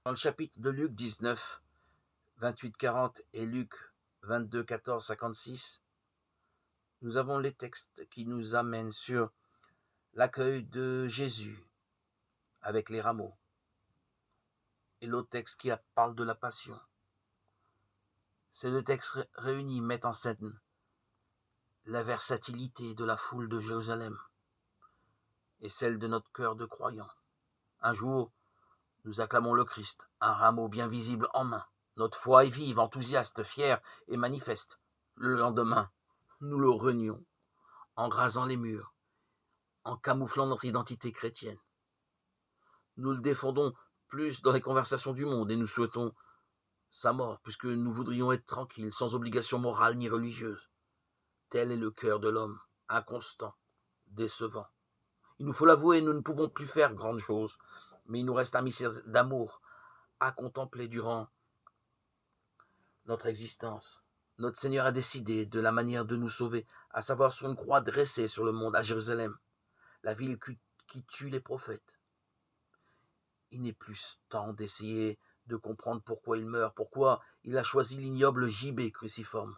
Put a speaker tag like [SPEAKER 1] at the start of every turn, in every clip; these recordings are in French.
[SPEAKER 1] Dans le chapitre de Luc 19, 28-40 et Luc 22, 14, 56, nous avons les textes qui nous amènent sur l'accueil de Jésus avec les rameaux. Et l'autre texte qui parle de la passion. Ces deux textes réunis mettent en scène la versatilité de la foule de Jérusalem et celle de notre cœur de croyant. Un jour, nous acclamons le Christ, un rameau bien visible en main. Notre foi est vive, enthousiaste, fière et manifeste. Le lendemain, nous le renions, en rasant les murs, en camouflant notre identité chrétienne. Nous le défendons plus dans les conversations du monde et nous souhaitons sa mort, puisque nous voudrions être tranquilles, sans obligation morale ni religieuse. Tel est le cœur de l'homme, inconstant, décevant. Il nous faut l'avouer, nous ne pouvons plus faire grande chose, mais il nous reste un mystère d'amour à contempler durant notre existence. Notre Seigneur a décidé de la manière de nous sauver, à savoir sur une croix dressée sur le monde à Jérusalem, la ville qui tue les prophètes. Il n'est plus temps d'essayer de comprendre pourquoi il meurt, pourquoi il a choisi l'ignoble gibet cruciforme.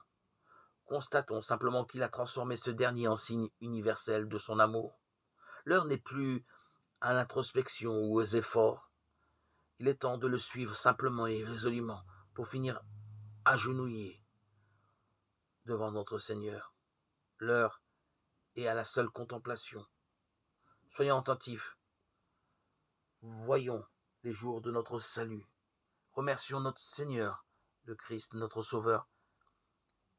[SPEAKER 1] Constatons simplement qu'il a transformé ce dernier en signe universel de son amour. L'heure n'est plus à l'introspection ou aux efforts. Il est temps de le suivre simplement et résolument pour finir agenouillé devant notre Seigneur. L'heure est à la seule contemplation. Soyons attentifs. Voyons les jours de notre salut. Remercions notre Seigneur, le Christ, notre Sauveur,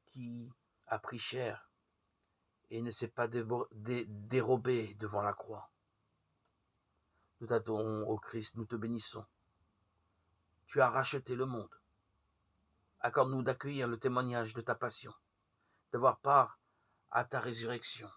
[SPEAKER 1] qui a pris chair et ne s'est pas dérobé devant la croix. Nous t'adorons, ô Christ, nous te bénissons. Tu as racheté le monde. Accorde-nous d'accueillir le témoignage de ta passion, d'avoir part à ta résurrection